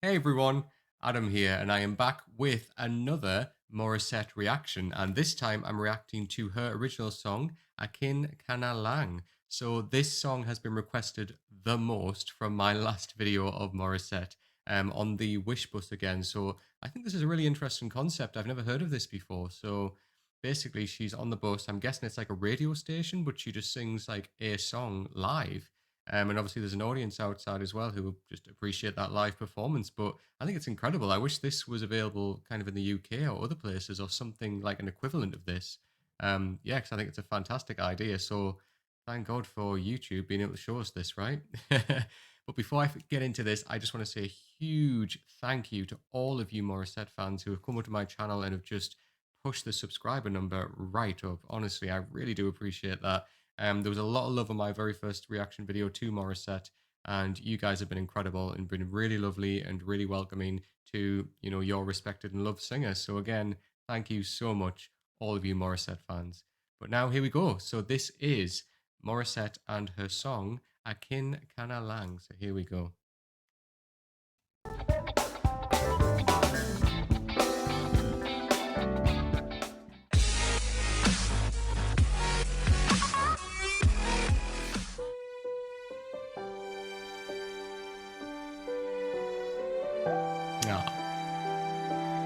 Hey everyone, Adam here, and I am back with another Morissette reaction. And this time I'm reacting to her original song, Akin Ka Na Lang. So this song has been requested the most from my last video of Morissette on the Wish bus again. So I think this is a really interesting concept. I've never heard of this before. So basically, she's on the bus. I'm guessing it's like a radio station, but she just sings like a song live. And obviously, there's an audience outside as well who just appreciate that live performance. But I think it's incredible. I wish this was available kind of in the UK or other places or something like an equivalent of this. Yeah, because I think it's a fantastic idea. So thank God for YouTube being able to show us this, right? But before I get into this, I just want to say a huge thank you to all of you Morissette fans who have come onto my channel and have just pushed the subscriber number right up. Honestly, I really do appreciate that. There was a lot of love on my very first reaction video to Morissette, and you guys have been incredible and been really lovely and really welcoming to, your respected and loved singer. So again, thank you so much, all of you Morissette fans. But now here we go. So this is Morissette and her song, Akin Ka Na Lang. So here we go.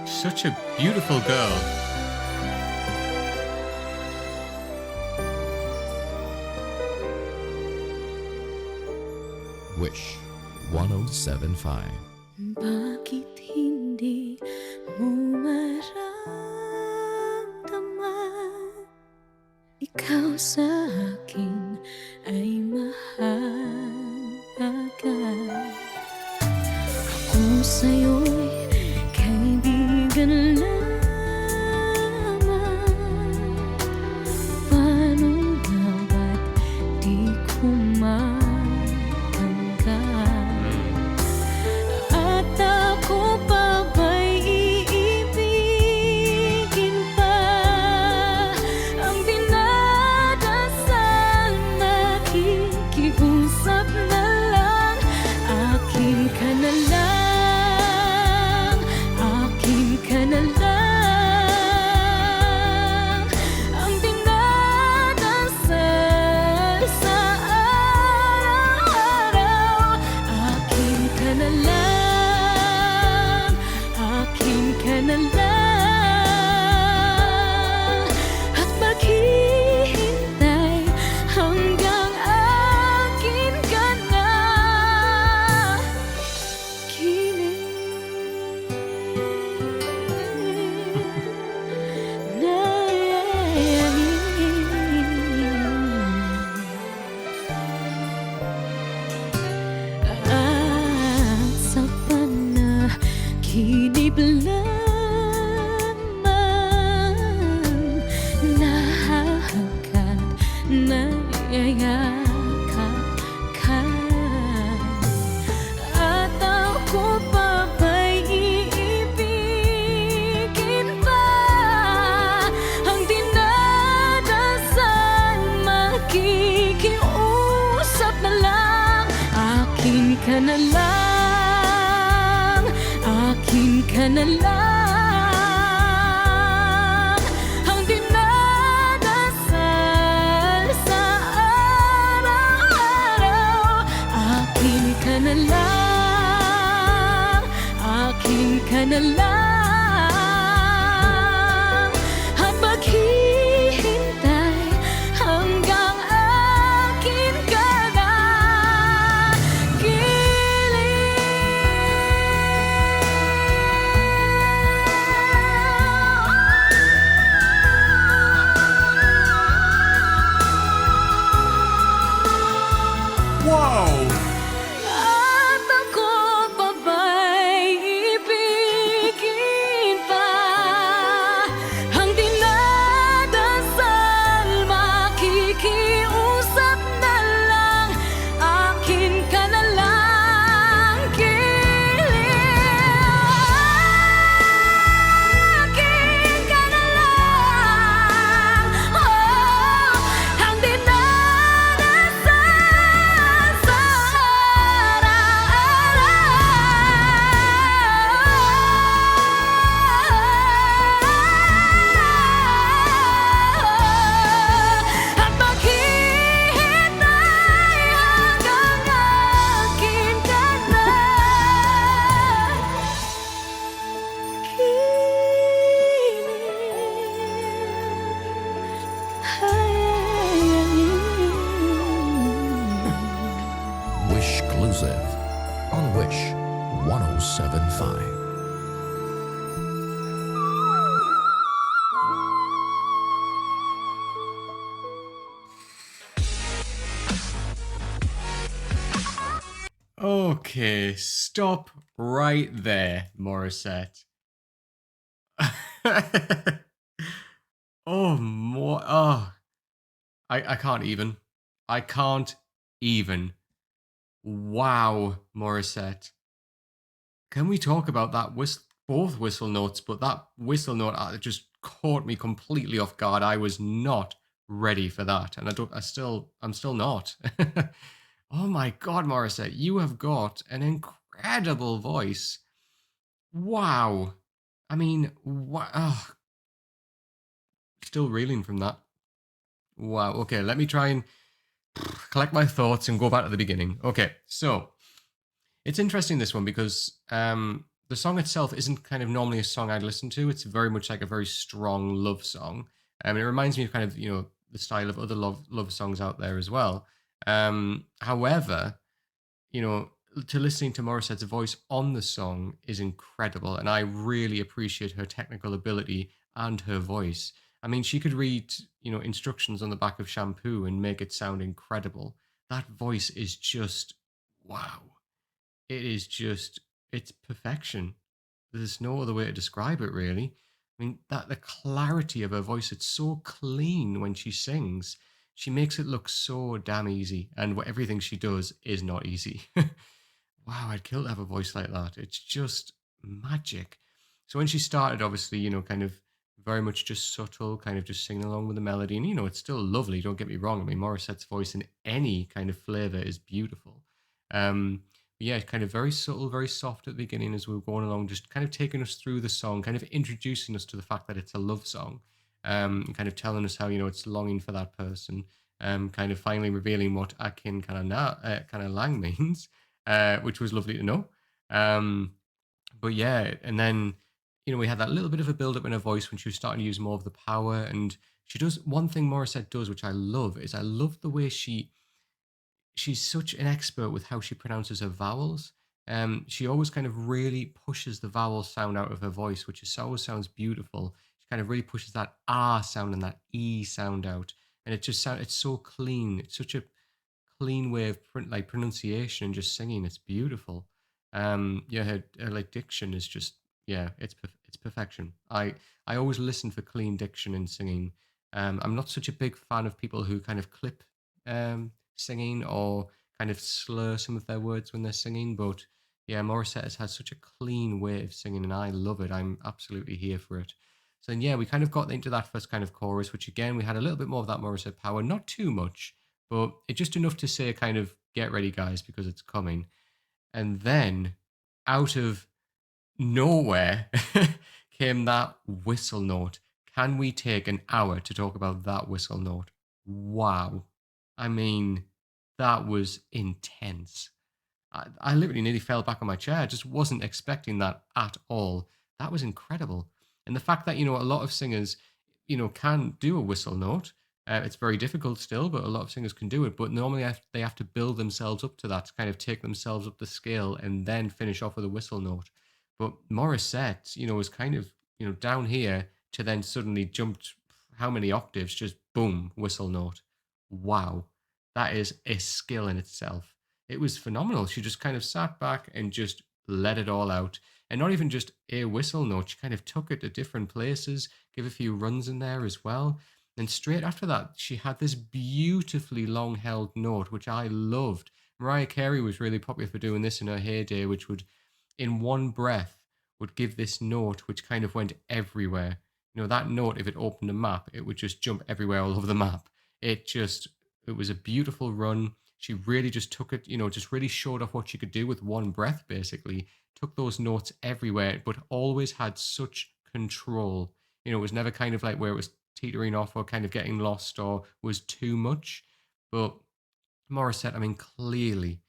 Such a beautiful girl. Wish 1075. Bakit hindi mo maramdaman? Ikaw sa akin ay mahalaga. Ako sa'yo'y kaibigan lamang. Paano nga ba't di ko at ako pa ba'y iibigin pa? Ang dinadasal, nakikiusap na lang. Akin ka na lang, akin ka na lang. Ang dinadasal sa araw-araw. Akin ka na lang, akin ka na lang. At maghihintay hanggang akin ka na. Kilig na at sa panaginip lamang nahahagkat, nayayakap ka. At ako pa ba'y iibigin pa? Ang dinadasal, makikiusap na lang. Akin ka na lang, akin ka na lang. Ang dinadasal sa araw-araw. Akin ka na lang, akin ka na lang. At maghihintay hanggang akin ka na. Kilig Okay, stop right there, Morissette. Oh, more. Oh, I can't even. I can't even. Wow, Morissette. Can we talk about that both whistle notes? But that whistle note just caught me completely off guard. I was not ready for that, and I don't. I'm still not. Oh my God, Morissette, you have got an incredible voice. Wow. I mean, oh, still reeling from that. Wow. Okay, let me try and collect my thoughts and go back to the beginning. Okay, so it's interesting this one because the song itself isn't kind of normally a song I'd listen to. It's very much like a very strong love song. It reminds me of kind of the style of other love songs out there as well. However, you know, to listening to Morissette's voice on the song is incredible, and I really appreciate her technical ability and her voice. I mean, she could read, instructions on the back of shampoo and make it sound incredible. That voice is just wow. It is just it's perfection. There's no other way to describe it, really. I mean, that the clarity of her voice, it's so clean when she sings. She makes it look so damn easy, and everything she does is not easy. Wow, I'd kill to have a voice like that. It's just magic. So when she started, obviously, kind of very much just subtle, kind of just singing along with the melody, and it's still lovely. Don't get me wrong. I mean, Morissette's voice in any kind of flavor is beautiful. Um, yeah, kind of very subtle, very soft at the beginning as we were going along, just kind of taking us through the song, kind of introducing us to the fact that it's a love song, and kind of telling us how it's longing for that person, kind of finally revealing what Akin Kana Lang means, which was lovely to know. Um, but yeah, and then we had that little bit of a build up in her voice when she was starting to use more of the power, and she does one thing Morissette does, which I love, is I love the way she's such an expert with how she pronounces her vowels. She always kind of really pushes the vowel sound out of her voice, which always sounds beautiful. She kind of really pushes that R sound and that E sound out, and it's so clean. It's such a clean way of like pronunciation and just singing. It's beautiful. Yeah, her like diction is just yeah, it's perfection. I always listen for clean diction in singing. I'm not such a big fan of people who kind of clip singing or kind of slur some of their words when they're singing, but yeah, Morissette has such a clean way of singing, and I love it. I'm absolutely here for it. So then, yeah, we kind of got into that first kind of chorus, which again we had a little bit more of that Morissette power, not too much, but it's just enough to say kind of get ready guys because it's coming. And then out of nowhere came that whistle note. Can we take an hour to talk about that whistle note? Wow. I mean, that was intense. I literally nearly fell back on my chair. I just wasn't expecting that at all. That was incredible. And the fact that, a lot of singers, can do a whistle note. It's very difficult still, but a lot of singers can do it. But normally they have to build themselves up to that, to kind of take themselves up the scale and then finish off with a whistle note. But Morissette, was kind of, down here to then suddenly jumped how many octaves, just boom, whistle note. Wow. That is a skill in itself. It was phenomenal. She just kind of sat back and just let it all out. And not even just a whistle note, she kind of took it to different places, gave a few runs in there as well. And straight after that, she had this beautifully long held note, which I loved. Mariah Carey was really popular for doing this in her heyday, which would, in one breath, would give this note, which kind of went everywhere. That note, if it opened a map, it would just jump everywhere all over the map. It was a beautiful run. She really just took it, just really showed off what she could do with one breath, basically. Took those notes everywhere, but always had such control. It was never kind of like where it was teetering off or kind of getting lost or was too much. But Morissette, I mean, clearly,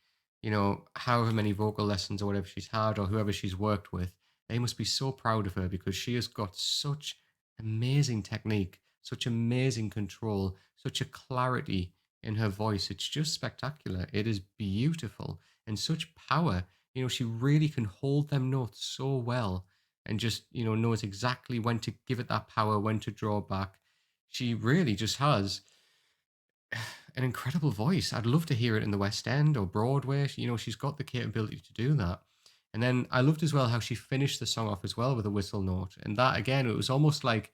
however many vocal lessons or whatever she's had or whoever she's worked with, they must be so proud of her because she has got such amazing technique, such amazing control, such a clarity in her voice. It's just spectacular. It is beautiful and such power. She really can hold them notes so well and just, knows exactly when to give it that power, when to draw back. She really just has an incredible voice. I'd love to hear it in the West End or Broadway. You know, she's got the capability to do that. And then I loved as well how she finished the song off as well with a whistle note. And that again, it was almost like,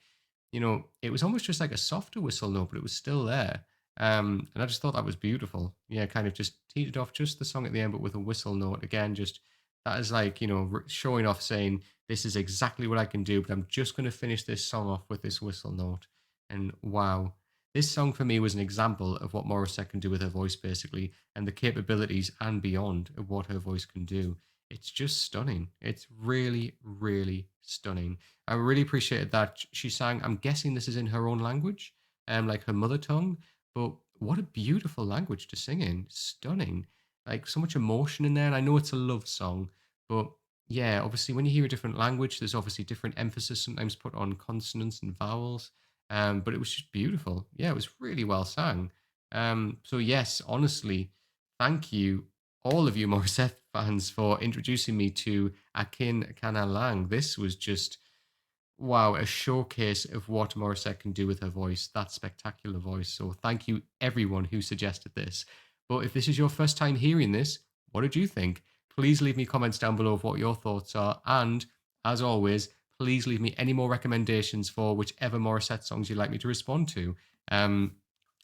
it was almost just like a softer whistle note, but it was still there. And I just thought that was beautiful. Yeah, kind of just teetered off just the song at the end, but with a whistle note. Again, just that is like, showing off saying, this is exactly what I can do, but I'm just going to finish this song off with this whistle note. And wow, this song for me was an example of what Morissette can do with her voice, basically, and the capabilities and beyond of what her voice can do. It's just stunning. It's really, really stunning. I really appreciated that she sang. I'm guessing this is in her own language, like her mother tongue. But what a beautiful language to sing in. Stunning. Like so much emotion in there. And I know it's a love song, but yeah, obviously when you hear a different language, there's obviously different emphasis sometimes put on consonants and vowels. But it was just beautiful. Yeah, it was really well sang. So yes, honestly, thank you, all of you Morissette fans, for introducing me to Akin Ka Na Lang. This was just wow, a showcase of what Morissette can do with her voice, that spectacular voice. So thank you everyone who suggested this. But if this is your first time hearing this, what did you think? Please leave me comments down below of what your thoughts are. And as always, please leave me any more recommendations for whichever Morissette songs you'd like me to respond to. Um,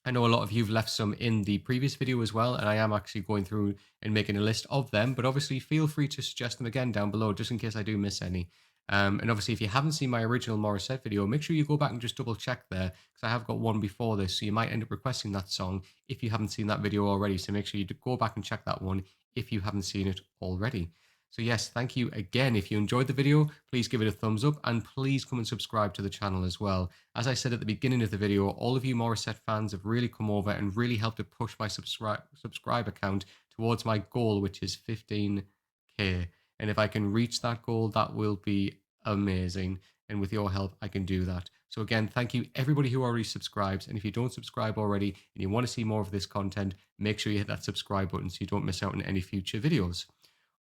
I know a lot of you've left some in the previous video as well, and I am actually going through and making a list of them, but obviously feel free to suggest them again down below just in case I do miss any. And obviously, if you haven't seen my original Morissette video, make sure you go back and just double check there because I have got one before this. So you might end up requesting that song if you haven't seen that video already. So make sure you go back and check that one if you haven't seen it already. So yes, thank you again. If you enjoyed the video, please give it a thumbs up and please come and subscribe to the channel as well. As I said at the beginning of the video, all of you Morissette fans have really come over and really helped to push my subscriber count towards my goal, which is 15K. And if I can reach that goal, that will be amazing. And with your help, I can do that. So again, thank you everybody who already subscribes. And if you don't subscribe already and you want to see more of this content, make sure you hit that subscribe button so you don't miss out on any future videos.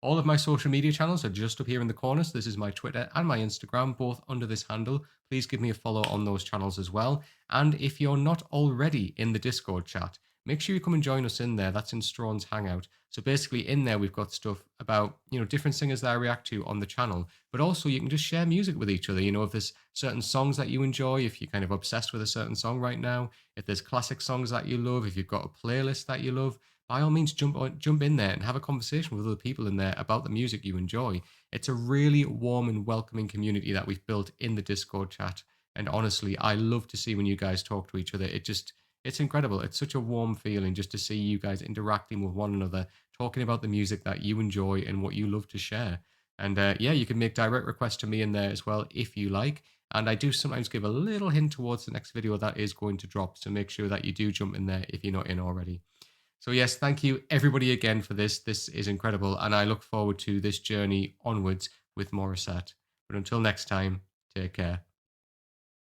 All of my social media channels are just up here in the corner. So this is my Twitter and my Instagram, both under this handle. Please give me a follow on those channels as well. And if you're not already in the Discord chat, make sure you come and join us in there. That's in Strawn's Hangout. So basically in there, we've got stuff about, different singers that I react to on the channel, but also you can just share music with each other. If there's certain songs that you enjoy, if you're kind of obsessed with a certain song right now, if there's classic songs that you love, if you've got a playlist that you love, by all means, jump in there and have a conversation with other people in there about the music you enjoy. It's a really warm and welcoming community that we've built in the Discord chat. And honestly, I love to see when you guys talk to each other. It's incredible. It's such a warm feeling just to see you guys interacting with one another, talking about the music that you enjoy and what you love to share. And yeah, you can make direct requests to me in there as well if you like. And I do sometimes give a little hint towards the next video that is going to drop. So make sure that you do jump in there if you're not in already. So yes, thank you everybody again for this. This is incredible. And I look forward to this journey onwards with Morissette. But until next time, take care.